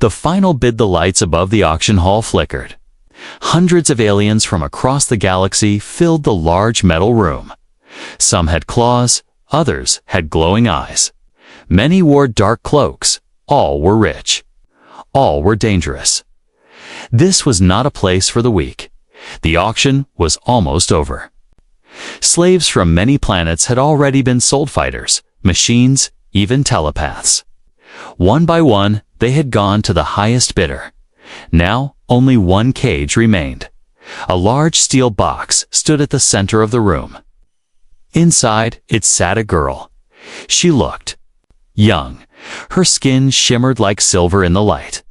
The final bid, the lights above the auction hall flickered. Hundreds of aliens from across the galaxy filled the large metal room. Some had claws, others had glowing eyes. Many wore dark cloaks. All were rich. All were dangerous. This was not a place for the weak. The auction was almost over. Slaves from many planets had already been sold, fighters, machines, even telepaths. One by one, they had gone to the highest bidder. Now, only one cage remained. A large steel box stood at the center of the room. Inside, it sat a girl. She looked young. Her skin shimmered like silver in the light.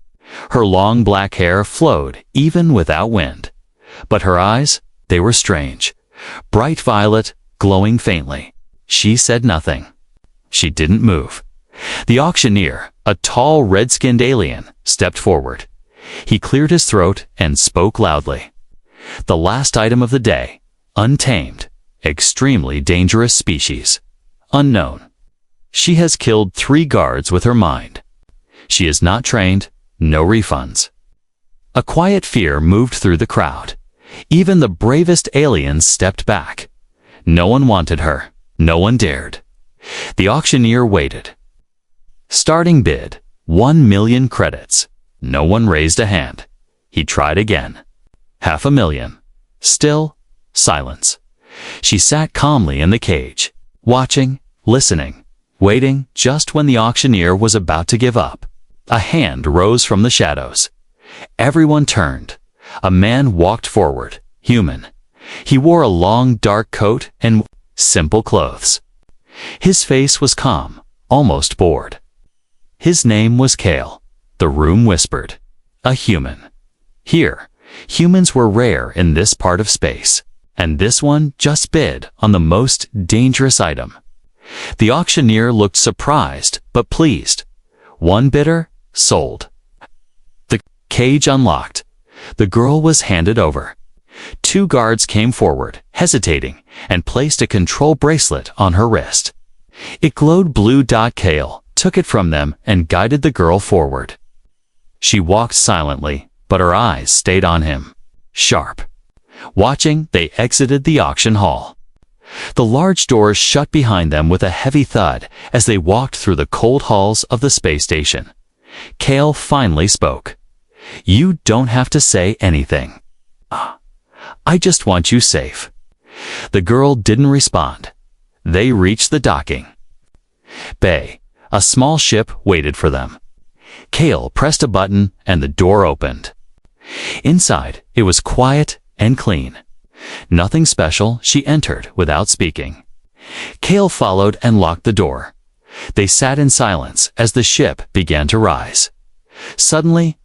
Her long black hair flowed even without wind. But her eyes, they were strange. Bright violet, glowing faintly. She said nothing. She didn't move. The auctioneer, a tall red-skinned alien, stepped forward. He cleared his throat and spoke loudly. The last item of the day, untamed, extremely dangerous species, unknown. She has killed 3 guards with her mind. She is not trained, no refunds. A quiet fear moved through the crowd. Even the bravest aliens stepped back. No one wanted her. No one dared. The auctioneer waited. Starting bid, 1 million credits. No one raised a hand. He tried again. 500,000. Still, silence. She sat calmly in the cage, watching, listening, waiting. Just when the auctioneer was about to give up, a hand rose from the shadows. Everyone turned. A man walked forward, human. He wore a long dark coat and simple clothes. His face was calm, almost bored. His name was Kale. The room whispered. A human. Here, humans were rare in this part of space, and this one just bid on the most dangerous item. The auctioneer looked surprised but pleased. 1 bidder, sold. The cage unlocked. The girl was handed over. 2 guards came forward, hesitating, and placed a control bracelet on her wrist. It glowed blue. Kale took it from them and guided the girl forward. She walked silently, but her eyes stayed on him, sharp. Watching, they exited the auction hall. The large doors shut behind them with a heavy thud as they walked through the cold halls of the space station. Kale finally spoke. You don't have to say anything. I just want you safe. The girl didn't respond. They reached the docking bay. A small ship waited for them. Kale pressed a button and the door opened. Inside, it was quiet and clean. Nothing special. She entered without speaking. Kale followed and locked the door. They sat in silence as the ship began to rise. Suddenly,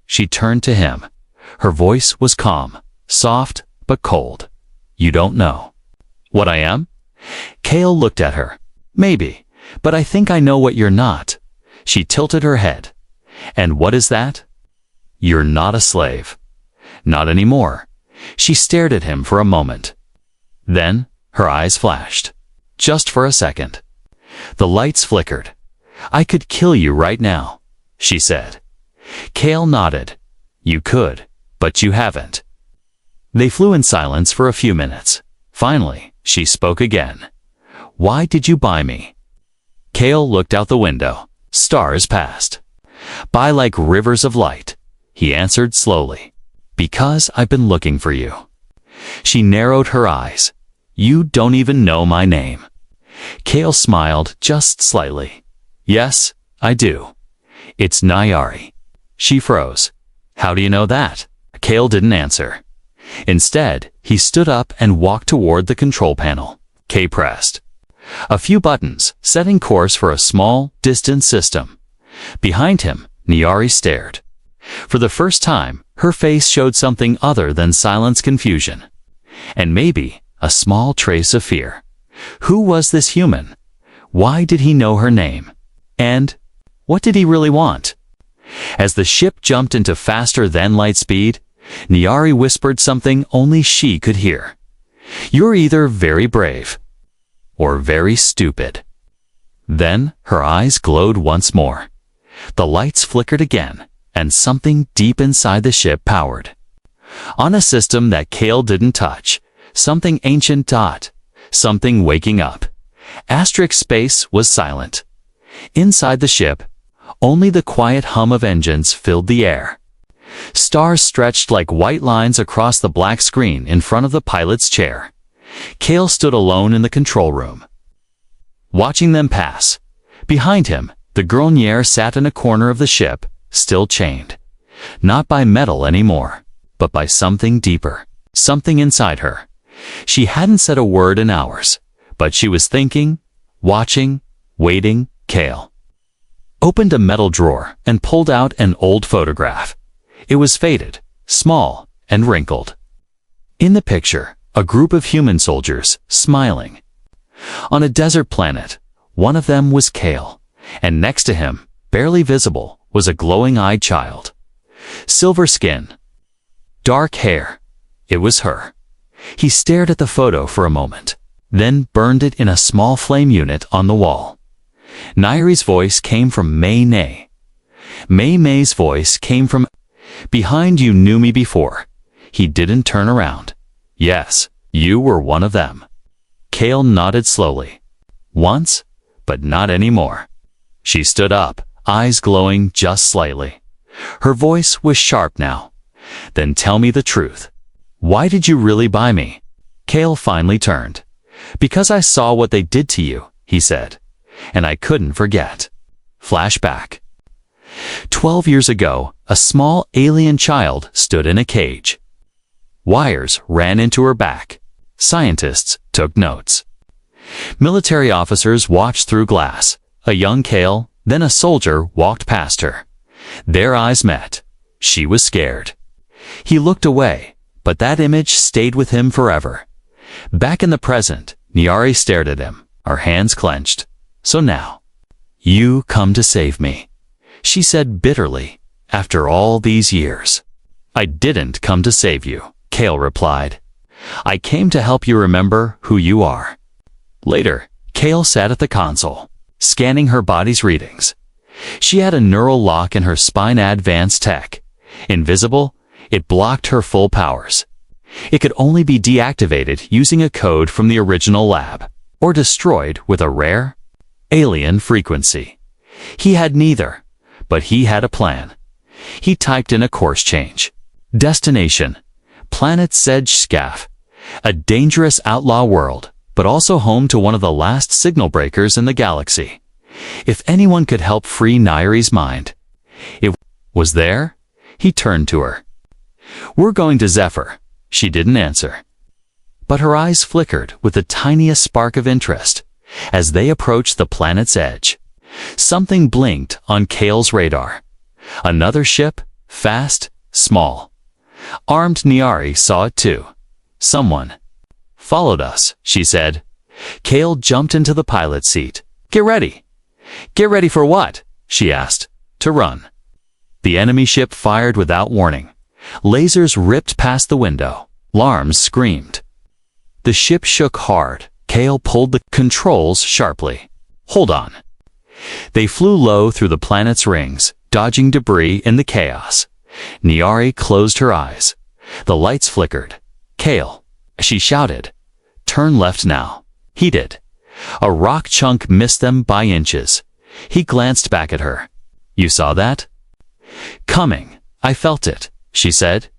she turned to him. Her voice was calm, soft, but cold. You don't know what I am? Kale looked at her. Maybe, but I think I know what you're not. She tilted her head. And what is that? You're not a slave. Not anymore. She stared at him for a moment. Then, her eyes flashed. Just for a second. The lights flickered. I could kill you right now, she said. Kale nodded. You could, but you haven't. They flew in silence for a few minutes. Finally, she spoke again. Why did you buy me? Kale looked out the window. Stars passed by like rivers of light. He answered slowly. Because I've been looking for you. She narrowed her eyes. You don't even know my name. Kale smiled just slightly. Yes, I do. It's Nayari. She froze. How do you know that? Kale didn't answer. Instead, he stood up and walked toward the control panel. Kay pressed a few buttons, setting course for a small, distant system. Behind him, Nayari stared. For the first time, her face showed something other than silence, confusion, and maybe a small trace of fear. Who was this human? Why did he know her name? And what did he really want? As the ship jumped into faster than light speed, Nayari whispered something only she could hear. You're either very brave or very stupid. Then her eyes glowed once more. The lights flickered again. and something deep inside the ship powered. On a system that Kale didn't touch, something ancient dot, something waking up. Asterisk space was silent. Inside the ship, only the quiet hum of engines filled the air. Stars stretched like white lines across the black screen in front of the pilot's chair. Kale stood alone in the control room, watching them pass. Behind him, the girl Nier sat in a corner of the ship, still chained. Not by metal anymore, but by something deeper, something inside her. She hadn't said a word in hours, but she was thinking, watching, waiting. Kale opened a metal drawer and pulled out an old photograph. It was faded, small, and wrinkled. In the picture, a group of human soldiers, smiling. On a desert planet, one of them was Kale, and next to him, barely visible, was a glowing-eyed child. Silver skin, dark hair. It was her. He stared at the photo for a moment, then burned it in a small flame unit on the wall. Nairi's voice came from Mei Nei. Mei Mei's voice came from behind. You knew me before. He didn't turn around. Yes, you were one of them. Kale nodded slowly. Once, but not anymore. She stood up, eyes glowing just slightly. Her voice was sharp now. Then tell me the truth. Why did you really buy me? Kale finally turned. Because I saw what they did to you, he said. And I couldn't forget. Flashback. 12 years ago, a small alien child stood in a cage. Wires ran into her back. Scientists took notes. Military officers watched through glass. A young Kale, then a soldier, walked past her. Their eyes met. She was scared. He looked away, but that image stayed with him forever. Back in the present, Niari stared at him, her hands clenched. So now, you come to save me, she said bitterly, after all these years. I didn't come to save you, Kale replied. I came to help you remember who you are. Later, Kale sat at the console, scanning her body's readings. She had a neural lock in her spine. Advanced tech. Invisible, it blocked her full powers. It could only be deactivated using a code from the original lab, or destroyed with a rare alien frequency. He had neither, but he had a plan. He typed in a course change. Destination: Planet Sedge-Scaf, a dangerous outlaw world, but also home to one of the last signal breakers in the galaxy. If anyone could help free Nairi's mind, it was there. He turned to her. We're going to Zephyr. She didn't answer, but her eyes flickered with the tiniest spark of interest. As they approached the planet's edge, something blinked on Kale's radar. Another ship, fast, small. Armed. Niari saw it too. Someone followed us, she said. Kale jumped into the pilot's seat. Get ready. Get ready for what? She asked. To run. The enemy ship fired without warning. Lasers ripped past the window. Alarms screamed. The ship shook hard. Kale pulled the controls sharply. Hold on. They flew low through the planet's rings, dodging debris in the chaos. Niari closed her eyes. The lights flickered. Kale, she shouted. Turn left now. He did. A rock chunk missed them by inches. He glanced back at her. You saw that? Coming. I felt it, she said.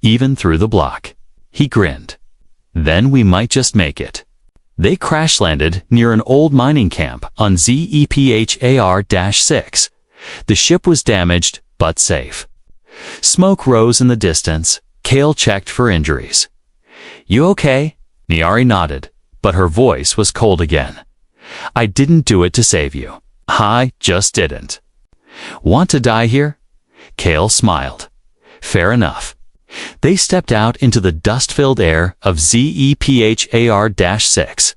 Even through the block. He grinned. Then we might just make it. They crash-landed near an old mining camp on ZEPHAR-6. The ship was damaged, but safe. Smoke rose in the distance. Kale checked for injuries. You okay? Niari nodded, but her voice was cold again. I didn't do it to save you. I just didn't. Want to die here? Kale smiled. Fair enough. They stepped out into the dust-filled air of ZEPHAR-6.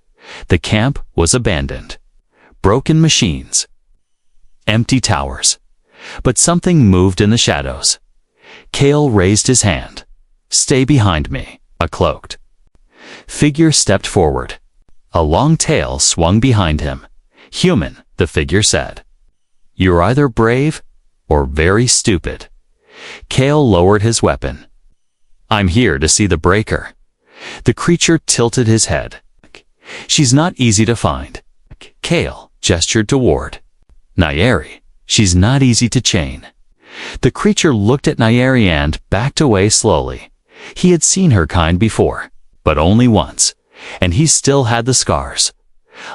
The camp was abandoned. Broken machines. Empty towers. But something moved in the shadows. Kale raised his hand. Stay behind me. A cloaked figure stepped forward. A long tail swung behind him. Human, the figure said. You're either brave or very stupid. Kale lowered his weapon. I'm here to see the breaker. The creature tilted his head. She's not easy to find. Kale gestured toward Nyeri. She's not easy to chain. The creature looked at Nyeri and backed away slowly. He had seen her kind before, but only once, and he still had the scars.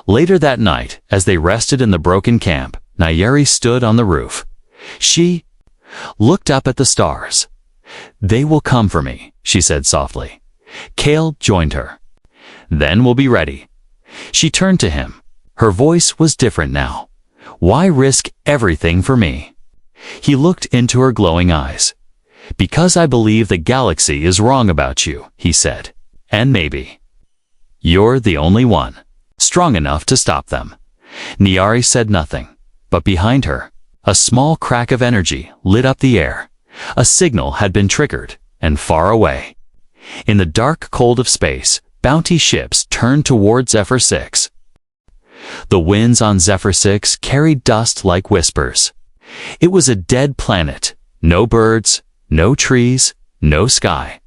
Later that night, as they rested in the broken camp, Nyeri stood on the roof. She looked up at the stars. They will come for me, she said softly. Kale joined her. Then we'll be ready. She turned to him. Her voice was different now. Why risk everything for me? He looked into her glowing eyes. Because I believe the galaxy is wrong about you, he said. And maybe you're the only one strong enough to stop them. Nyeri said nothing, but behind her, a small crack of energy lit up the air. A signal had been triggered, and far away, in the dark cold of space, bounty ships turned toward Zephyr 6. The winds on Zephyr 6 carried dust like whispers. It was a dead planet. No birds, no trees, no sky.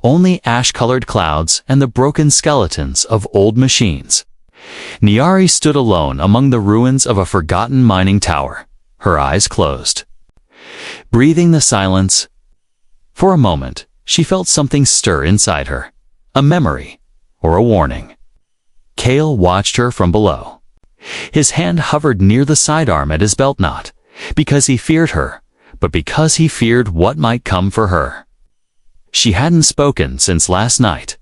Only ash-colored clouds and the broken skeletons of old machines. Nyeri stood alone among the ruins of a forgotten mining tower, her eyes closed. Breathing the silence. For a moment, she felt something stir inside her. A memory, or a warning. Kale watched her from below. His hand hovered near the sidearm at his belt knot, because he feared her, but because he feared what might come for her. She hadn't spoken since last night.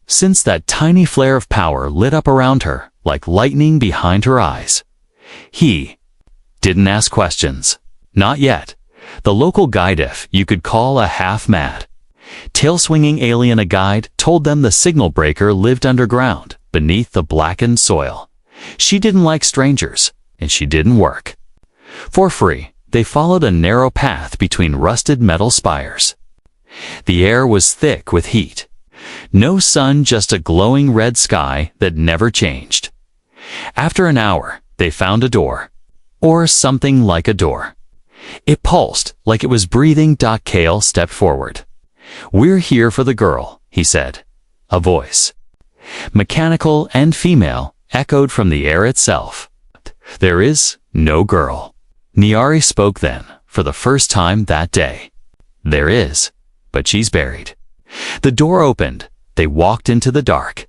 Since that tiny flare of power lit up around her, like lightning behind her eyes. He didn't ask questions. Not yet. The local guide, if you could call a half-mad, tail-swinging alien a guide, told them the signal breaker lived underground, beneath the blackened soil. She didn't like strangers, and she didn't work. For free, they followed a narrow path between rusted metal spires. The air was thick with heat. No sun, just a glowing red sky that never changed. After an hour, they found a door. Or something like a door. It pulsed like it was breathing. Kale stepped forward. We're here for the girl, he said. A voice, mechanical and female, echoed from the air itself. There is no girl. Nyeri spoke then, for the first time that day. There is, but she's buried. The door opened. They walked into the dark.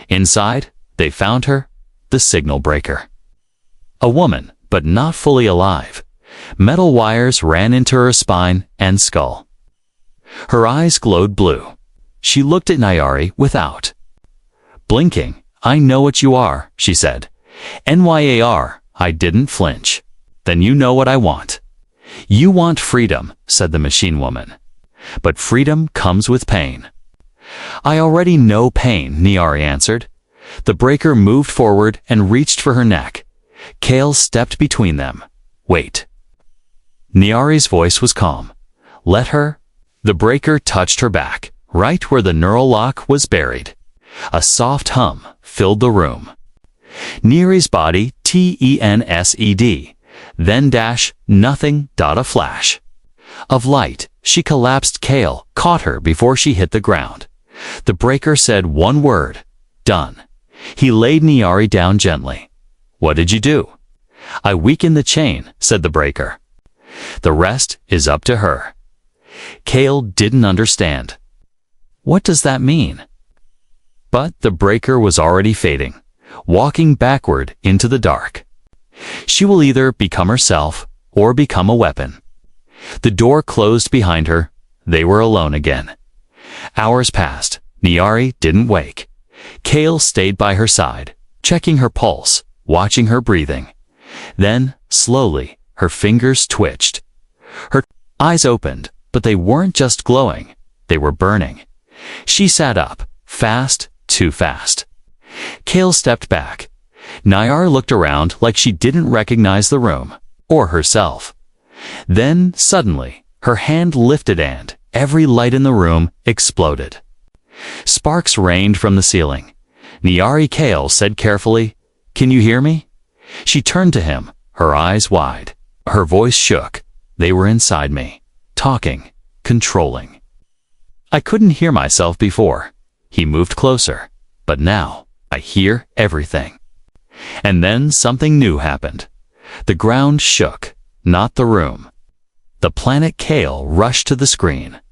Inside, they found her, the signal breaker. A woman, but not fully alive. Metal wires ran into her spine and skull. Her eyes glowed blue. She looked at Nyeri without blinking. I know what you are, she said. NYAR. I didn't flinch. Then you know what I want. You want freedom, said the machine woman. But freedom comes with pain. I already know pain, Nyeri answered. The breaker moved forward and reached for her neck. Kale stepped between them. Wait. Nyeri's voice was calm. Let her. The breaker touched her back, right where the neural lock was buried. A soft hum filled the room. Nyeri's body, TENSED. Then dash, nothing, a flash of light. She collapsed. Kale caught her before she hit the ground. The breaker said one word. Done. He laid Nyeri down gently. What did you do? I weakened the chain, said the breaker. The rest is up to her. Kale didn't understand. What does that mean? But the breaker was already fading, walking backward into the dark. She will either become herself or become a weapon. The door closed behind her. They were alone again. Hours passed. Nyeri didn't wake. Kale stayed by her side, checking her pulse, watching her breathing. Then, slowly, her fingers twitched. Her eyes opened, but they weren't just glowing. They were burning. She sat up, fast, too fast. Kale stepped back. Nyeri looked around like she didn't recognize the room, or herself. Then, suddenly, her hand lifted and every light in the room exploded. Sparks rained from the ceiling. Nyeri. Kale said carefully, Can you hear me? She turned to him, her eyes wide. Her voice shook. They were inside me, talking, controlling. I couldn't hear myself before. He moved closer, but now I hear everything. And then something new happened. The ground shook, not the room. The planet Kale rushed to the screen.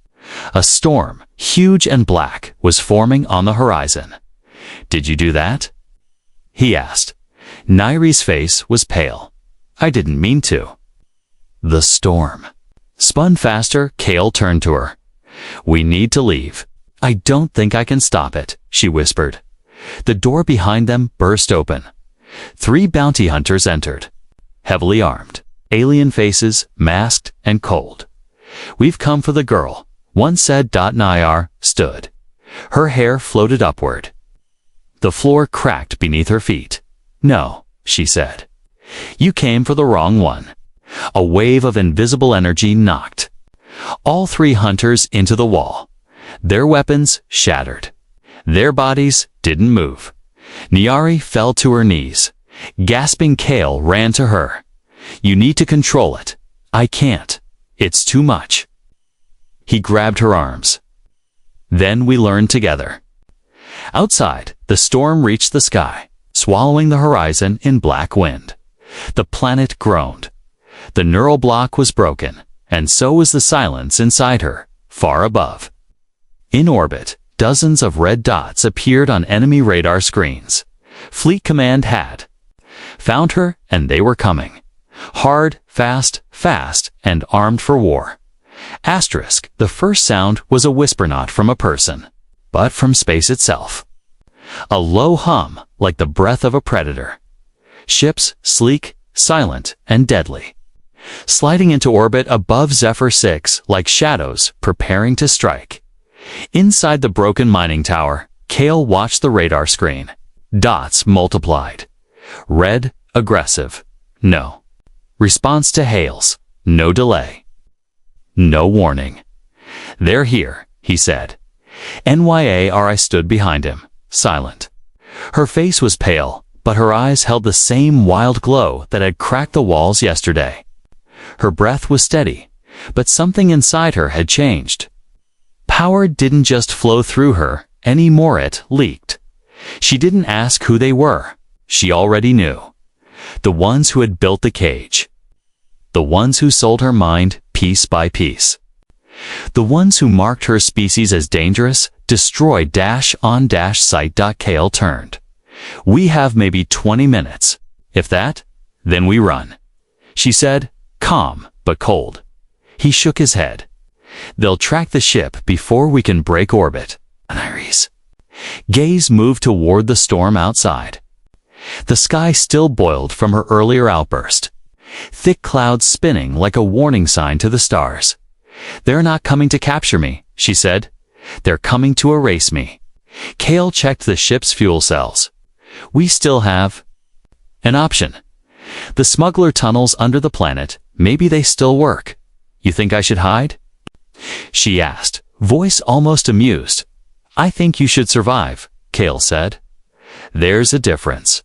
A storm, huge and black, was forming on the horizon. "Did you do that?" he asked. Nairi's face was pale. "I didn't mean to." The storm spun faster. Kale turned to her. "We need to leave." "I don't think I can stop it," she whispered. The door behind them burst open. 3 bounty hunters entered, heavily armed, alien faces, masked and cold. "We've come for the girl," one said. Nair stood. Her hair floated upward. The floor cracked beneath her feet. "No," she said. "You came for the wrong one." A wave of invisible energy knocked all 3 hunters into the wall. Their weapons shattered. Their bodies didn't move. Nairi fell to her knees. Gasping, Kale ran to her. "You need to control it." "I can't. It's too much." He grabbed her arms. Then we learned together. Outside, the storm reached the sky, swallowing the horizon in black wind. The planet groaned. The neural block was broken, and so was the silence inside her, far above. In orbit, dozens of red dots appeared on enemy radar screens. Fleet Command had found her, and they were coming. Hard, fast, and armed for war. Asterisk, the first sound was a whisper, not from a person, but from space itself. A low hum, like the breath of a predator. Ships, sleek, silent, and deadly, sliding into orbit above Zephyr 6 like shadows preparing to strike. Inside the broken mining tower, Kale watched the radar screen. Dots multiplied. Red, aggressive. No. Response to hails. No delay. No warning. "They're here," he said. NYARI stood behind him, silent. Her face was pale, but her eyes held the same wild glow that had cracked the walls yesterday. Her breath was steady, but something inside her had changed. Power didn't just flow through her anymore, it leaked. She didn't ask who they were. She already knew. The ones who had built the cage. The ones who sold her mind piece by piece. The ones who marked her species as dangerous, destroyed -on-site. Kale turned. "We have maybe 20 minutes. If that, then we run," she said, calm but cold. He shook his head. "They'll track the ship before we can break orbit." Nairi's gaze moved toward the storm outside. The sky still boiled from her earlier outburst. Thick clouds spinning like a warning sign to the stars. "They're not coming to capture me," she said. "They're coming to erase me." Kale checked the ship's fuel cells. "We still have an option. The smuggler tunnels under the planet, maybe they still work. You think I should hide?" she asked, voice almost amused. "I think you should survive," Kale said. "There's a difference."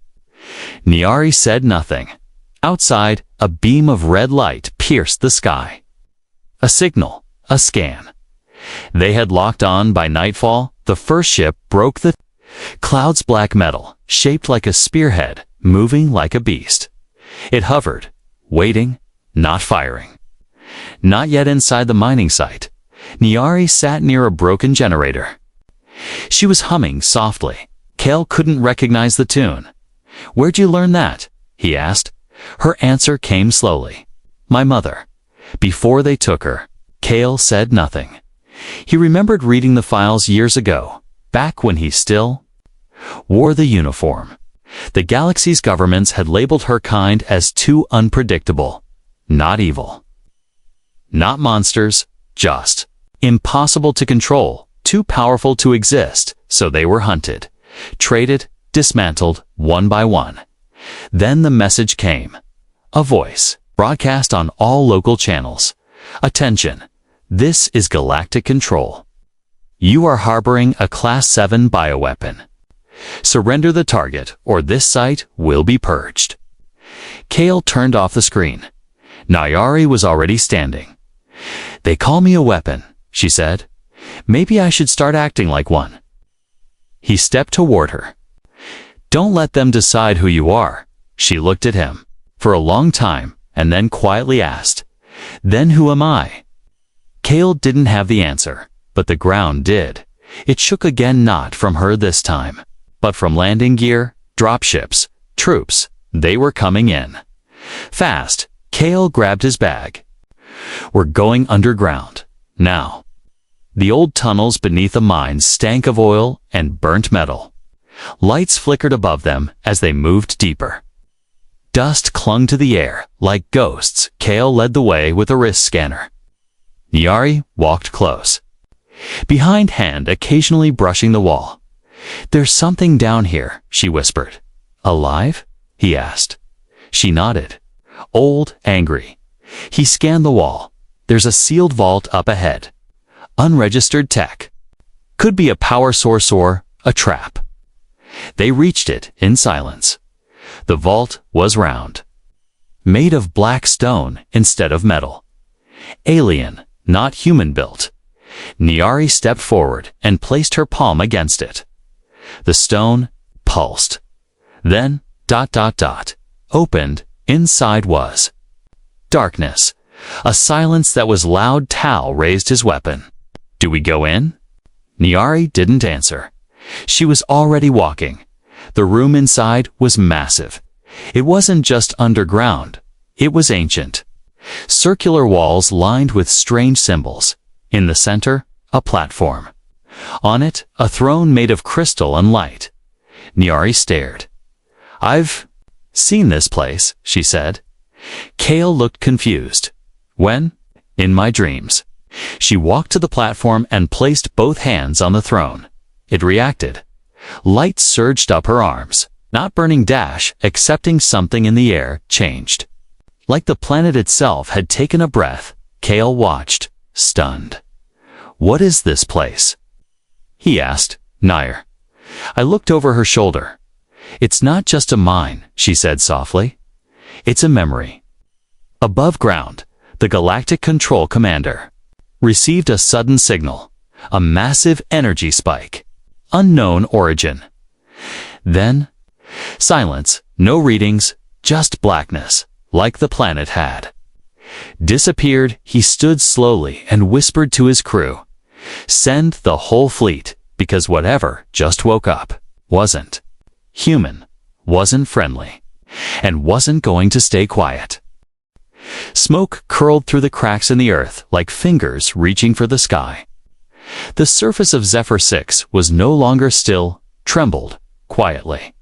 Nairi said nothing. Outside, a beam of red light pierced the sky. A signal, a scan. They had locked on by nightfall. The first ship broke the clouds. Black metal, shaped like a spearhead, moving like a beast. It hovered, waiting, not firing. Not yet inside the mining site. Nairi sat near a broken generator. She was humming softly. Kale couldn't recognize the tune. "Where'd you learn that?" he asked. Her answer came slowly. "My mother." Before they took her, Kale said nothing. He remembered reading the files years ago, back when he still wore the uniform. The galaxy's governments had labeled her kind as too unpredictable, not evil. Not monsters, just impossible to control, too powerful to exist, so they were hunted, traded, dismantled, one by one. Then the message came. A voice, broadcast on all local channels. "Attention, this is Galactic Control. You are harboring a Class 7 bioweapon. Surrender the target, or this site will be purged." Kale turned off the screen. Nairi was already standing. "They call me a weapon," she said. Maybe I should start acting like one. He stepped toward her. Don't let them decide who you are. She looked at him for a long time and then quietly asked, Then who am I? Kale didn't have the answer, but the ground did. It shook again, not from her this time, but from landing gear, dropships, troops. They were coming in. Fast, Kale grabbed his bag. We're going underground, now. The old tunnels beneath the mines stank of oil and burnt metal. Lights flickered above them as they moved deeper. Dust clung to the air like ghosts. Kale led the way with a wrist scanner. Nyari walked close, behind hand occasionally brushing the wall. There's something down here, she whispered. Alive? He asked. She nodded. Old, angry. He scanned the wall. There's a sealed vault up ahead. Unregistered tech. Could be a power source or a trap. They reached it in silence. The vault was round, made of black stone instead of metal. Alien, not human-built. Nyari stepped forward and placed her palm against it. The stone pulsed. Then, ... opened. Inside was darkness. A silence that was loud. Tal raised his weapon. Do we go in? Nyari didn't answer. She was already walking. The room inside was massive. It wasn't just underground. It was ancient. Circular walls lined with strange symbols. In the center, a platform. On it, a throne made of crystal and light. Nyari stared. I've seen this place, she said. Kale looked confused. When? In my dreams. She walked to the platform and placed both hands on the throne. It reacted. Light surged up her arms. Not burning dash, accepting something in the air, changed. Like the planet itself had taken a breath, Kale watched, stunned. What is this place? He asked, Nair. I looked over her shoulder. It's not just a mine, she said softly. It's a memory. Above ground, the Galactic Control Commander received a sudden signal, a massive energy spike, unknown origin. Then, silence, no readings, just blackness, like the planet had. Disappeared, he stood slowly and whispered to his crew, send the whole fleet, because whatever just woke up wasn't human, wasn't friendly, and wasn't going to stay quiet. Smoke curled through the cracks in the earth like fingers reaching for the sky. The surface of Zephyr 6 was no longer still, trembled quietly.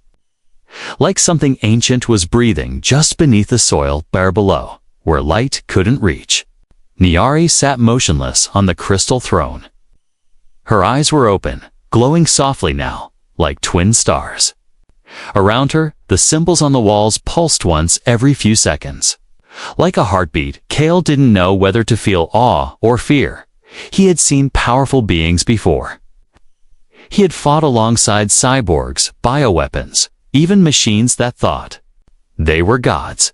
Like something ancient was breathing just beneath the soil bare below, where light couldn't reach. Nyari sat motionless on the crystal throne. Her eyes were open, glowing softly now, like twin stars. Around her, the symbols on the walls pulsed once every few seconds. Like a heartbeat, Kale didn't know whether to feel awe or fear. He had seen powerful beings before. He had fought alongside cyborgs, bioweapons, even machines that thought they were gods.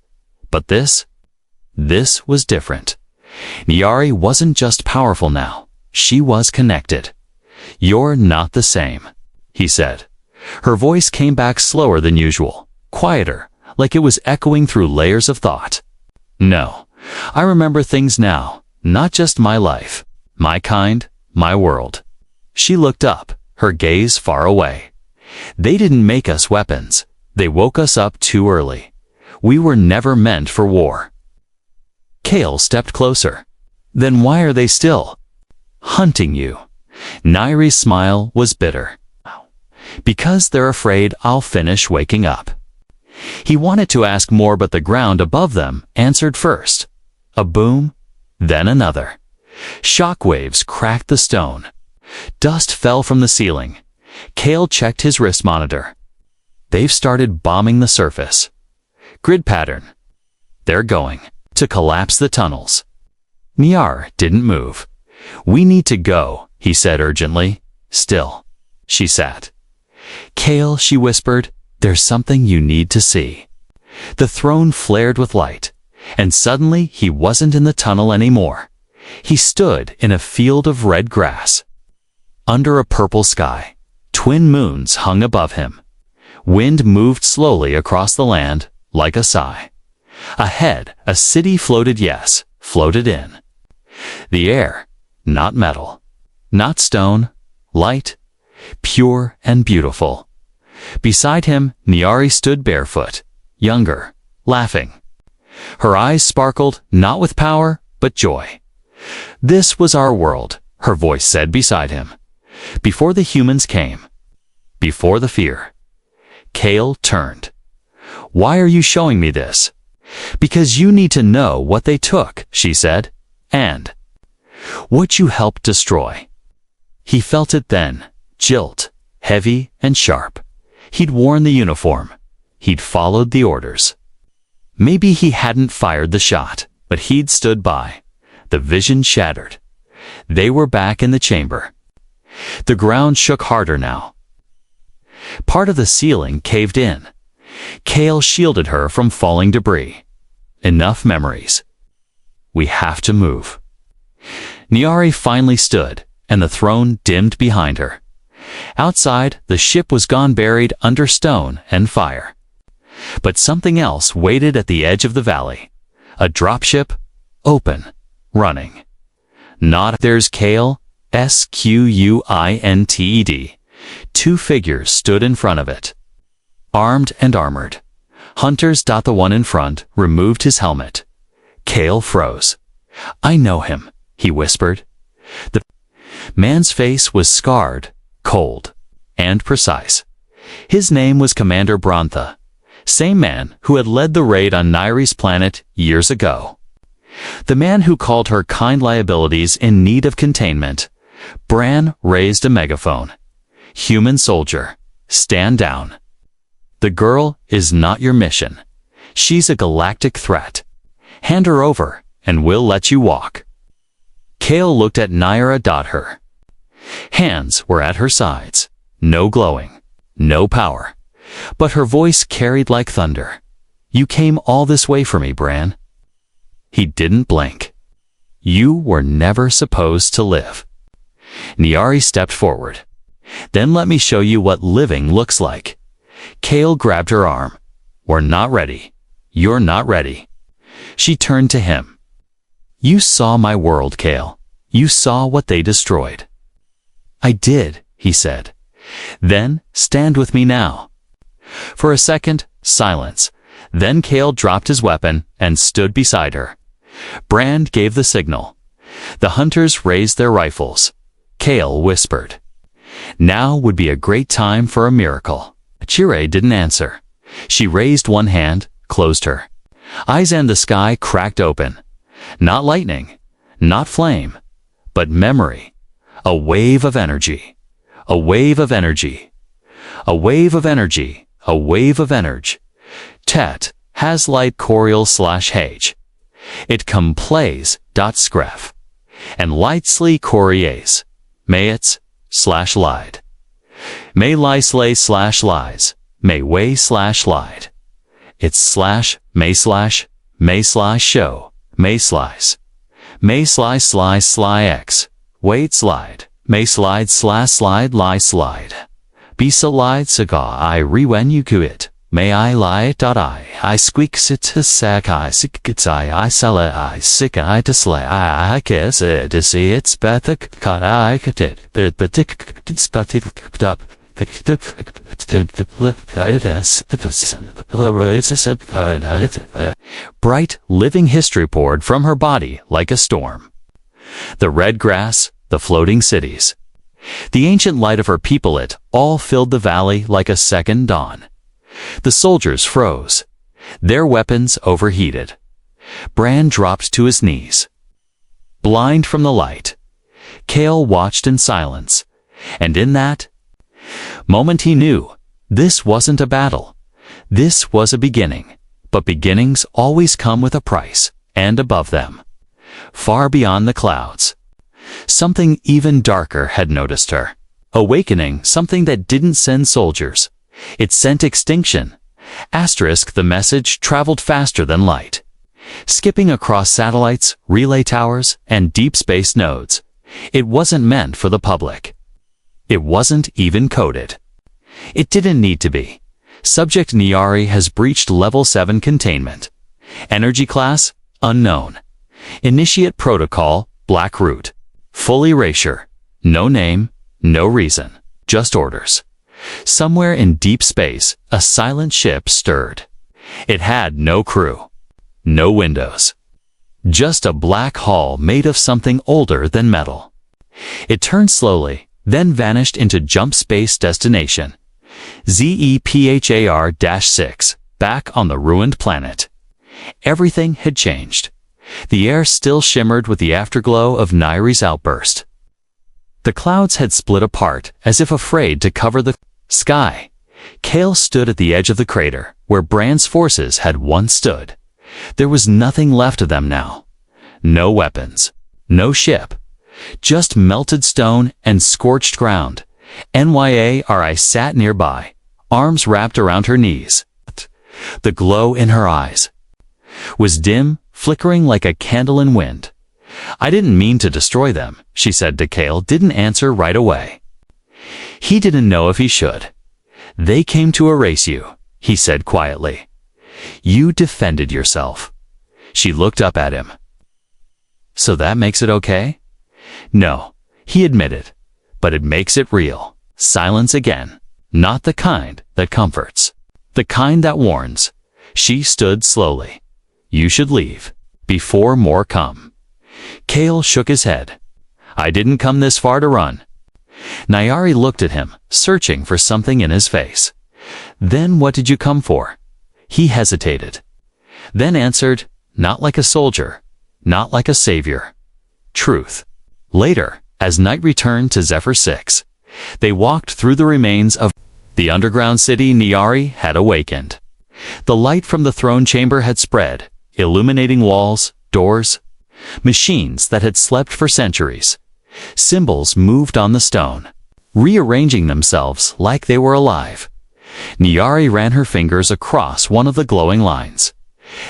But this was different. Nyari wasn't just powerful now. She was connected. You're not the same, he said. Her voice came back slower than usual, quieter, like it was echoing through layers of thought. No, I remember things now, not just my life, my kind, my world. She looked up, her gaze far away. They didn't make us weapons. They woke us up too early. We were never meant for war. Kale stepped closer. Then why are they still hunting you? Nyari's smile was bitter. Because they're afraid I'll finish waking up. He wanted to ask more, but the ground above them answered first. A boom, then another. Shock waves cracked the stone. Dust fell from the ceiling. Kale checked his wrist monitor. They've started bombing the surface. Grid pattern. They're going to collapse the tunnels. Nyar didn't move. We need to go, he said urgently. Still, she sat. Kale, she whispered, there's something you need to see. The throne flared with light, and suddenly he wasn't in the tunnel anymore. He stood in a field of red grass. Under a purple sky, twin moons hung above him. Wind moved slowly across the land, like a sigh. Ahead, a city floated, yes, floated in. The air, not metal, not stone, light, pure and beautiful. Beside him, Nyari stood barefoot, younger, laughing. Her eyes sparkled, not with power, but joy. "This was our world," her voice said beside him. "Before the humans came. Before the fear." Kale turned. "Why are you showing me this?" "Because you need to know what they took," she said. "And what you helped destroy." He felt it then, jilt, heavy and sharp. He'd worn the uniform. He'd followed the orders. Maybe he hadn't fired the shot, but he'd stood by. The vision shattered. They were back in the chamber. The ground shook harder now. Part of the ceiling caved in. Kale shielded her from falling debris. Enough memories. "We have to move." Nyari finally stood, and the throne dimmed behind her. Outside, the ship was gone, buried under stone and fire. But something else waited at the edge of the valley. A dropship, open, running. Not there's Kale, Squinted. Two figures stood in front of it. Armed and armored. Hunters. The one in front removed his helmet. Kale froze. "I know him," he whispered. The man's face was scarred, cold, and precise. His name was Commander Brontha, same man who had led the raid on Nyri's planet years ago. The man who called her kind liabilities in need of containment. Bran raised a megaphone. "Human soldier, stand down. The girl is not your mission. She's a galactic threat. Hand her over, and we'll let you walk." Kale looked at Nyra. Her hands were at her sides. No glowing, no power. But her voice carried like thunder. "You came all this way for me, Bran." He didn't blink. "You were never supposed to live." Nyari stepped forward. "Then let me show you what living looks like." Kale grabbed her arm. "We're not ready. You're not ready." She turned to him. "You saw my world, Kale. You saw what they destroyed." "I did," he said. "Then stand with me now." For a second, silence. Then Kale dropped his weapon and stood beside her. Brand gave the signal. The hunters raised their rifles. Kale whispered, "Now would be a great time for a miracle." Chire didn't answer. She raised one hand, closed her eyes, and the sky cracked open. Not lightning, not flame, but memory. A wave of energy. A wave of energy. A wave of energy. A wave of energy. Tet has light corial /h. It complays .scref. And lightsly coriaes. Mayets /lied. May lie slay /lies. May way /lied. It's may show. May slice. May sly x. Wait slide. May slide slide lie slide. Be slide cigar I rewen you it. May I lie I squeak sit to sack I sick it's I sell it I sick I to slay I kiss it to see it's better cut I cut it but it's but it up. Bright, living history poured from her body like a storm. The red grass, the floating cities. The ancient light of her people, it all filled the valley like a second dawn. The soldiers froze. Their weapons overheated. Bran dropped to his knees. Blind from the light, Kale watched in silence, and in that moment he knew this wasn't a battle. This was a beginning, but beginnings always come with a price, and above them, far beyond the clouds, something even darker had noticed her. Awakening, something that didn't send soldiers. It sent extinction. *, the message traveled faster than light. skipping across satellites, relay towers, and deep space nodes. It wasn't meant for the public. It wasn't even coded. It didn't need to be. Subject Nyari has breached Level 7 containment. Energy class, unknown. Initiate protocol, Black Root. Full erasure. No name, no reason. Just orders. Somewhere in deep space, a silent ship stirred. It had no crew. No windows. Just a black hull made of something older than metal. It turned slowly, then vanished into jump space destination. ZEPHAR-6, back on the ruined planet. Everything had changed. The air still shimmered with the afterglow of Nyari's outburst. The clouds had split apart, as if afraid to cover the sky. Kale stood at the edge of the crater, where Brand's forces had once stood. There was nothing left of them now. No weapons. No ship. Just melted stone and scorched ground. Nyari sat nearby, arms wrapped around her knees. The glow in her eyes was dim, flickering like a candle in wind. I didn't mean to destroy them, she said to Kale, didn't answer right away. He didn't know if he should. They came to erase you, he said quietly. You defended yourself. She looked up at him. So that makes it okay? No, he admitted, but it makes it real. Silence again. Not the kind that comforts. The kind that warns. She stood slowly. You should leave, before more come. Kale shook his head. I didn't come this far to run. Nyari looked at him, searching for something in his face. Then what did you come for? He hesitated. Then answered, not like a soldier, not like a savior. Truth. Later, as night returned to Zephyr 6, they walked through the remains of the underground city. Nyari had awakened. The light from the throne chamber had spread, illuminating walls, doors, machines that had slept for centuries. Symbols moved on the stone, rearranging themselves like they were alive. Nyari ran her fingers across one of the glowing lines.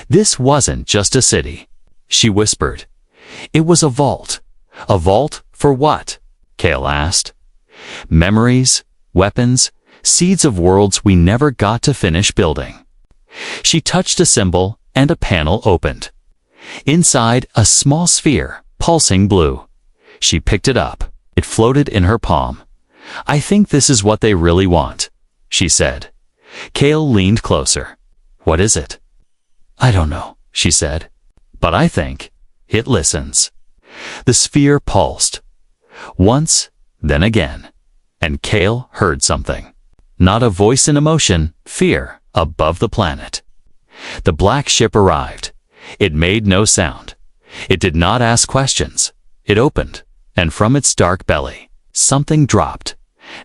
This wasn't just a city, she whispered. It was a vault. A vault for what? Kale asked. Memories, weapons, seeds of worlds we never got to finish building. She touched a symbol, and a panel opened. Inside, a small sphere, pulsing blue. She picked it up. It floated in her palm. I think this is what they really want, she said. Kale leaned closer. What is it? I don't know, she said. But I think it listens. The sphere pulsed. Once, then again. And Kale heard something. Not a voice in emotion, fear, above the planet. The black ship arrived. It made no sound. It did not ask questions. It opened, and from its dark belly, something dropped.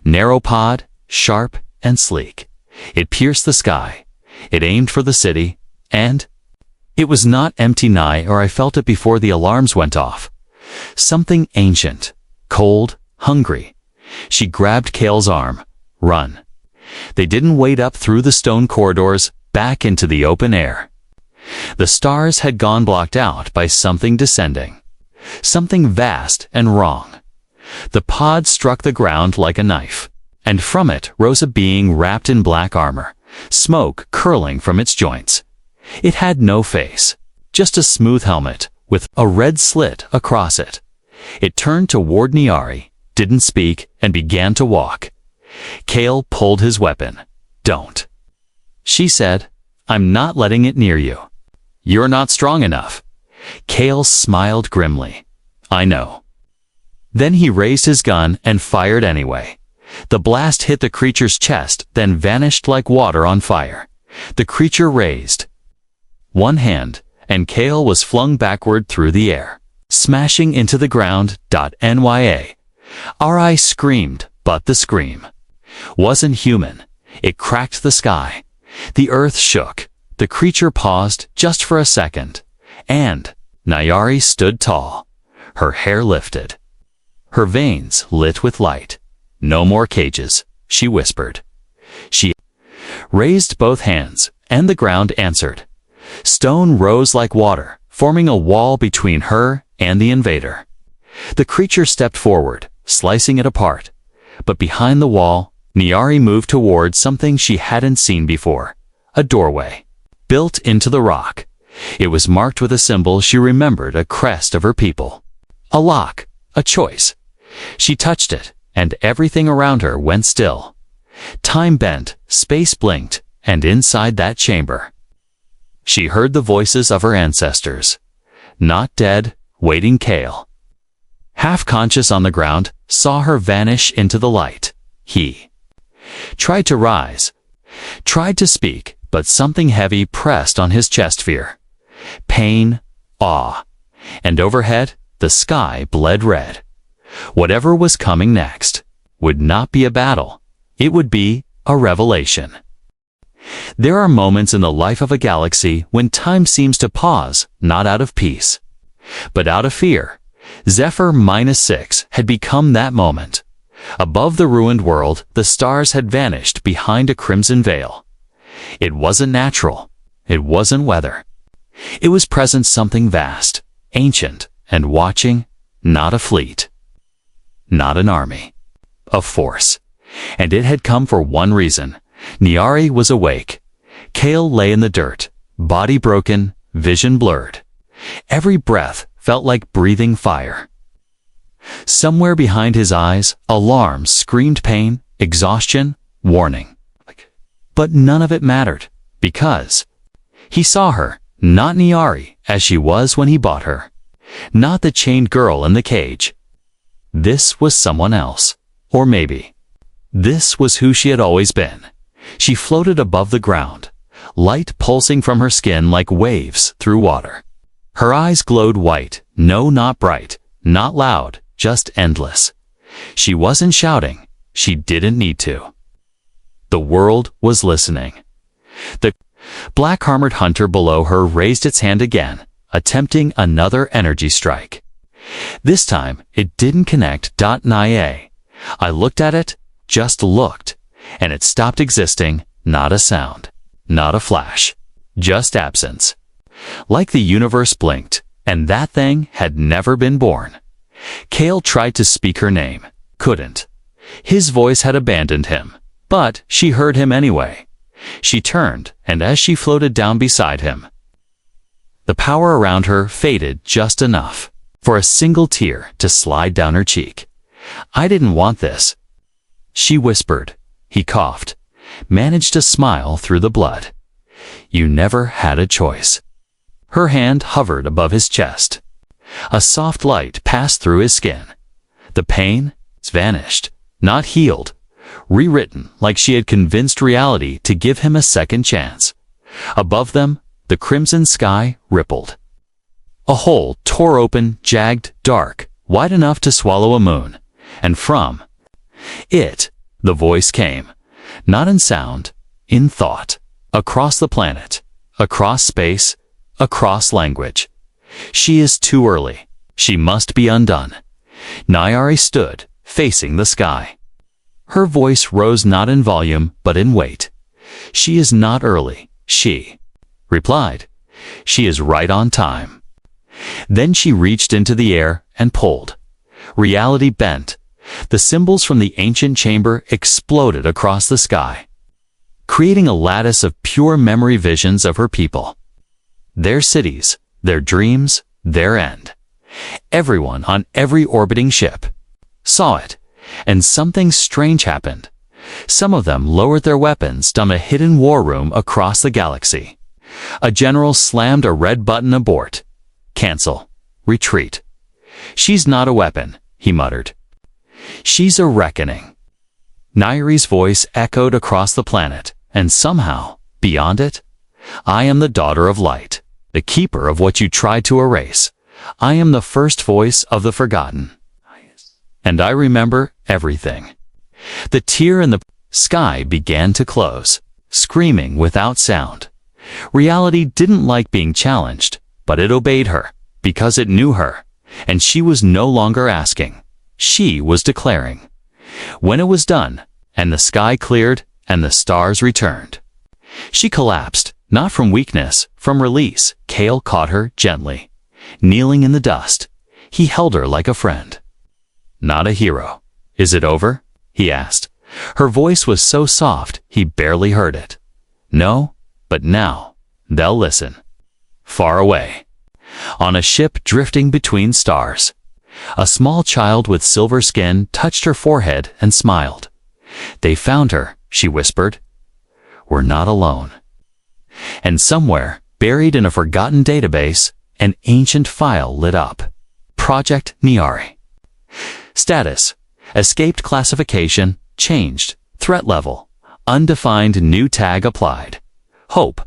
Narrow pod, sharp and sleek. It pierced the sky. It aimed for the city, and it was not empty. Or I felt it before the alarms went off. Something ancient, cold, hungry. She grabbed Kale's arm. Run. They didn't wait up through the stone corridors, back into the open air. The stars had gone blocked out by something descending. Something vast and wrong. The pod struck the ground like a knife, and from it rose a being wrapped in black armor, smoke curling from its joints. It had no face, just a smooth helmet with a red slit across it. It turned toward Nyari, didn't speak, and began to walk. Kale pulled his weapon. Don't. She said, I'm not letting it near you. You're not strong enough. Kale smiled grimly. I know. Then he raised his gun and fired anyway. The blast hit the creature's chest, then vanished like water on fire. The creature raised one hand, and Kale was flung backward through the air, smashing into the ground. Nyari screamed, but the scream wasn't human. It cracked the sky. The earth shook. The creature paused just for a second, and Nyari stood tall. Her hair lifted. Her veins lit with light. No more cages, she whispered. She raised both hands, and the ground answered. Stone rose like water, forming a wall between her and the invader. The creature stepped forward, slicing it apart. But behind the wall, Nyari moved towards something she hadn't seen before, a doorway, built into the rock. It was marked with a symbol she remembered, a crest of her people. A lock, a choice. She touched it, and everything around her went still. Time bent, space blinked, and inside that chamber, she heard the voices of her ancestors. Not dead, waiting Kale. Half-conscious on the ground, saw her vanish into the light. He tried to rise, tried to speak, but something heavy pressed on his chest. Fear, pain, awe. And overhead, the sky bled red. Whatever was coming next would not be a battle. It would be a revelation. There are moments in the life of a galaxy when time seems to pause, not out of peace, but out of fear. Zephyr -6 had become that moment. Above the ruined world, the stars had vanished behind a crimson veil. It wasn't natural. It wasn't weather. It was present, something vast, ancient, and watching, not a fleet, not an army, a force. And it had come for one reason. Nyari was awake. Kale lay in the dirt, body broken, vision blurred. Every breath felt like breathing fire. Somewhere behind his eyes, alarms screamed, pain, exhaustion, warning. But none of it mattered, because he saw her, not Nyari as she was when he bought her, not the chained girl in the cage. This was someone else, or maybe this was who she had always been. She floated above the ground, light pulsing from her skin like waves through water. Her eyes glowed white, no, not bright, not loud, just endless. She wasn't shouting. She didn't need to. The world was listening. The black-armored hunter below her raised its hand again, attempting another energy strike. This time, it didn't connect. Nia. I looked at it, just looked, and it stopped existing. Not a sound, not a flash, just absence. Like the universe blinked, and that thing had never been born. Kale tried to speak her name, couldn't. His voice had abandoned him, but she heard him anyway. She turned, and as she floated down beside him, the power around her faded just enough for a single tear to slide down her cheek. I didn't want this, she whispered. He coughed, managed to smile through the blood. You never had a choice. Her hand hovered above his chest. A soft light passed through his skin. The pain vanished, not healed, rewritten like she had convinced reality to give him a second chance. Above them, the crimson sky rippled. A hole tore open, jagged, dark, wide enough to swallow a moon. And from it, the voice came, not in sound, in thought, across the planet, across space, across language. She is too early. She must be undone. Nyari stood, facing the sky. Her voice rose not in volume, but in weight. She is not early, she replied. She is right on time. Then she reached into the air and pulled. Reality bent. The symbols from the ancient chamber exploded across the sky, creating a lattice of pure memory visions of her people. Their cities, their dreams, their end. Everyone on every orbiting ship saw it, and something strange happened. Some of them lowered their weapons down a hidden war room across the galaxy. A general slammed a red button. Abort. Cancel. Retreat. She's not a weapon, he muttered. She's a reckoning. Nyari's voice echoed across the planet, and somehow, beyond it, I am the daughter of light, the keeper of what you tried to erase. I am the first voice of the forgotten. And I remember everything. The tear in the sky began to close, screaming without sound. Reality didn't like being challenged, but it obeyed her, because it knew her, and she was no longer asking. She was declaring. When it was done, and the sky cleared, and the stars returned, she collapsed, Not from weakness, from release, Kale caught her gently. Kneeling in the dust, he held her like a friend. Not a hero. Is it over? He asked. Her voice was so soft he barely heard it. No, but now, they'll listen. Far away. On a ship drifting between stars. A small child with silver skin touched her forehead and smiled. They found her, she whispered. We're not alone. And somewhere, buried in a forgotten database, an ancient file lit up. Project Niari. Status: escaped classification, changed. Threat level: undefined new tag applied. Hope: